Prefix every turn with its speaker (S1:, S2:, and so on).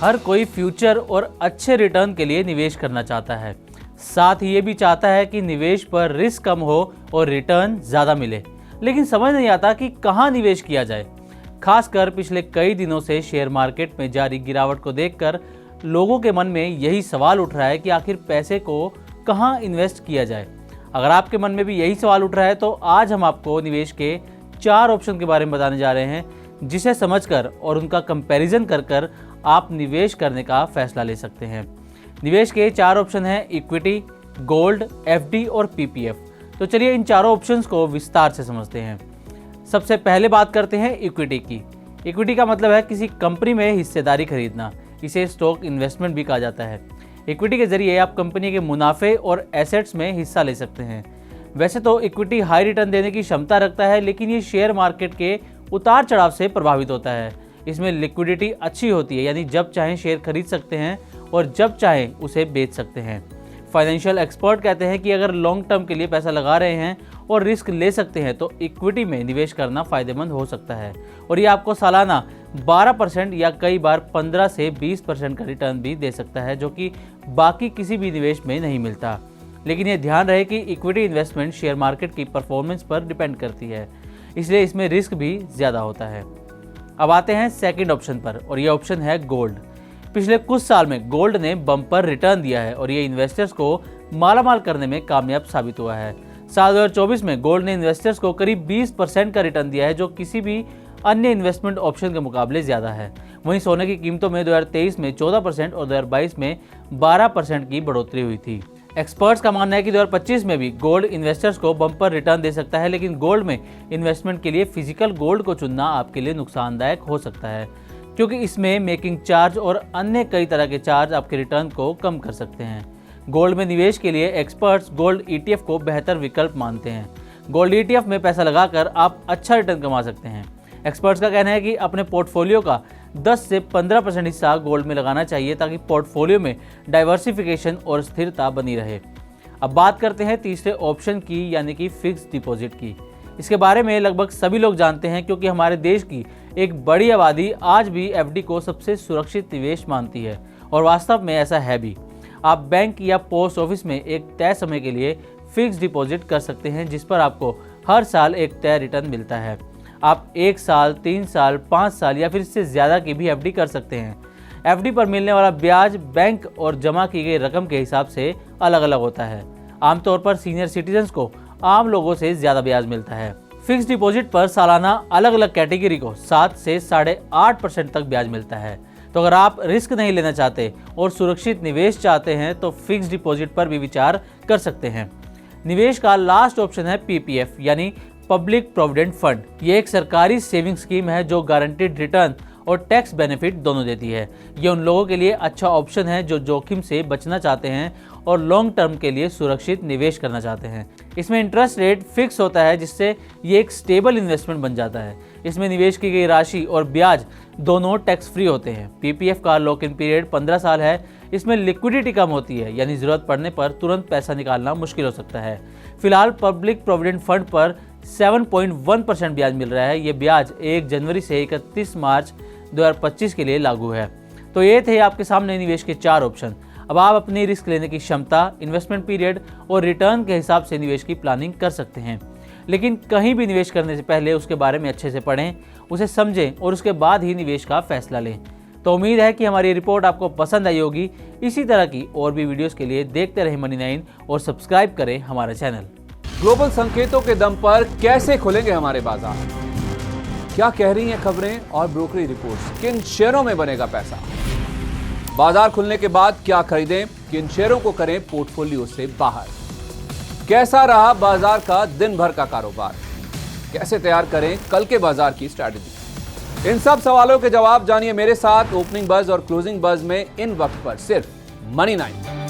S1: हर कोई फ्यूचर और अच्छे रिटर्न के लिए निवेश करना चाहता है। साथ ही ये भी चाहता है कि निवेश पर रिस्क कम हो और रिटर्न ज़्यादा मिले, लेकिन समझ नहीं आता कि कहाँ निवेश किया जाए। खासकर पिछले कई दिनों से शेयर मार्केट में जारी गिरावट को देखकर लोगों के मन में यही सवाल उठ रहा है कि आखिर पैसे को कहाँ इन्वेस्ट किया जाए। अगर आपके मन में भी यही सवाल उठ रहा है तो आज हम आपको निवेश के 4 ऑप्शन के बारे में बताने जा रहे हैं, जिसे समझकर और उनका कंपैरिजन कर आप निवेश करने का फैसला ले सकते हैं। निवेश के 4 ऑप्शन हैं इक्विटी, गोल्ड, एफडी और पीपीएफ। तो चलिए इन चारों ऑप्शंस को विस्तार से समझते हैं। सबसे पहले बात करते हैं इक्विटी की। इक्विटी का मतलब है किसी कंपनी में हिस्सेदारी खरीदना। इसे स्टॉक इन्वेस्टमेंट भी कहा जाता है। इक्विटी के जरिए आप कंपनी के मुनाफे और एसेट्स में हिस्सा ले सकते हैं। वैसे तो इक्विटी हाई रिटर्न देने की क्षमता रखता है, लेकिन ये शेयर मार्केट के उतार चढ़ाव से प्रभावित होता है। इसमें लिक्विडिटी अच्छी होती है, यानी जब चाहें शेयर खरीद सकते हैं और जब चाहें उसे बेच सकते हैं। फाइनेंशियल एक्सपर्ट कहते हैं कि अगर लॉन्ग टर्म के लिए पैसा लगा रहे हैं और रिस्क ले सकते हैं तो इक्विटी में निवेश करना फ़ायदेमंद हो सकता है, और ये आपको सालाना 12% या कई बार 15 से 20% का रिटर्न भी दे सकता है, जो कि बाकी किसी भी निवेश में नहीं मिलता। लेकिन ये ध्यान रहे कि इक्विटी इन्वेस्टमेंट शेयर मार्केट की परफॉर्मेंस पर डिपेंड करती है, इसलिए इसमें रिस्क भी ज़्यादा होता है। अब आते हैं सेकंड ऑप्शन पर, और ये ऑप्शन है गोल्ड। पिछले कुछ साल में गोल्ड ने बम्पर रिटर्न दिया है और ये इन्वेस्टर्स को मालामाल करने में कामयाब साबित हुआ है। साल 2024 में गोल्ड ने इन्वेस्टर्स को करीब 20% का रिटर्न दिया है, जो किसी भी अन्य इन्वेस्टमेंट ऑप्शन के मुकाबले ज़्यादा है। वहीं सोने की कीमतों में 2023 में 14% और 2022 में 12% की बढ़ोतरी हुई थी। एक्सपर्ट्स का मानना है कि 2025 में भी गोल्ड इन्वेस्टर्स को बम्पर रिटर्न दे सकता है, लेकिन गोल्ड में इन्वेस्टमेंट के लिए फिजिकल गोल्ड को चुनना आपके लिए नुकसानदायक हो सकता है, क्योंकि इसमें मेकिंग चार्ज और अन्य कई तरह के चार्ज आपके रिटर्न को कम कर सकते हैं। गोल्ड में निवेश के लिए एक्सपर्ट्स गोल्ड ईटीएफ को बेहतर विकल्प मानते हैं। गोल्ड ईटीएफ में पैसा लगाकर आप अच्छा रिटर्न कमा सकते हैं। एक्सपर्ट्स का कहना है कि अपने पोर्टफोलियो का 10 से 15% हिस्सा गोल्ड में लगाना चाहिए, ताकि पोर्टफोलियो में डाइवर्सिफिकेशन और स्थिरता बनी रहे। अब बात करते हैं तीसरे ऑप्शन की, यानी कि फिक्स्ड डिपॉजिट की। इसके बारे में लगभग सभी लोग जानते हैं, क्योंकि हमारे देश की एक बड़ी आबादी आज भी एफडी को सबसे सुरक्षित निवेश मानती है, और वास्तव में ऐसा है भी। आप बैंक या पोस्ट ऑफिस में एक तय समय के लिए फिक्स्ड डिपॉजिट कर सकते हैं, जिस पर आपको हर साल एक तय रिटर्न मिलता है। आप 1 साल, 3 साल, 5 साल या फिर इससे ज़्यादा की भी एफडी कर सकते हैं। एफडी पर मिलने वाला ब्याज बैंक और जमा की गई रकम के हिसाब से अलग अलग होता है। आमतौर पर सीनियर सिटीजन्स को आम लोगों से ज़्यादा ब्याज मिलता है। फिक्स्ड डिपॉजिट पर सालाना अलग अलग कैटेगरी को 7 से 8.5% तक ब्याज मिलता है। तो अगर आप रिस्क नहीं लेना चाहते और सुरक्षित निवेश चाहते हैं तो फिक्स्ड डिपॉजिट पर भी विचार कर सकते हैं। निवेश का लास्ट ऑप्शन है पीपीएफ, यानी पब्लिक प्रोविडेंट फंड। ये एक सरकारी सेविंग स्कीम है जो गारंटीड रिटर्न और टैक्स बेनिफिट दोनों देती है। ये उन लोगों के लिए अच्छा ऑप्शन है जो जोखिम से बचना चाहते हैं और लॉन्ग टर्म के लिए सुरक्षित निवेश करना चाहते हैं। इसमें इंटरेस्ट रेट फिक्स होता है, जिससे ये एक स्टेबल इन्वेस्टमेंट बन जाता है। इसमें निवेश की गई राशि और ब्याज दोनों टैक्स फ्री होते हैं। पीपीएफ का लॉक इन पीरियड 15 साल है। इसमें लिक्विडिटी कम होती है, यानी ज़रूरत पड़ने पर तुरंत पैसा निकालना मुश्किल हो सकता है। फिलहाल पब्लिक प्रोविडेंट फंड पर 7.1% ब्याज मिल रहा है। ये ब्याज 1 जनवरी से 31 मार्च 2025 के लिए लागू है। तो ये थे आपके सामने निवेश के 4 ऑप्शन। अब आप अपनी रिस्क लेने की क्षमता, इन्वेस्टमेंट पीरियड और रिटर्न के हिसाब से निवेश की प्लानिंग कर सकते हैं। लेकिन कहीं भी निवेश करने से पहले उसके बारे में अच्छे से पढ़ें, उसे समझें और उसके बाद ही निवेश का फैसला लें। तो उम्मीद है कि हमारी रिपोर्ट आपको पसंद आई होगी। इसी तरह की और भी वीडियोस के लिए देखते रहें मनी 9 और सब्सक्राइब करें हमारा चैनल।
S2: ग्लोबल संकेतों के दम पर कैसे खुलेंगे हमारे बाजार? क्या कह रही हैं खबरें और ब्रोकरी रिपोर्ट्स? किन शेयरों में बनेगा पैसा? बाजार खुलने के बाद क्या खरीदें? किन शेयरों को करें पोर्टफोलियो से बाहर? कैसा रहा बाजार का दिन भर का कारोबार? कैसे तैयार करें कल के बाजार की स्ट्रैटेजी? इन सब सवालों के जवाब जानिए मेरे साथ ओपनिंग बज और क्लोजिंग बज में इन वक्त पर सिर्फ मनी 9।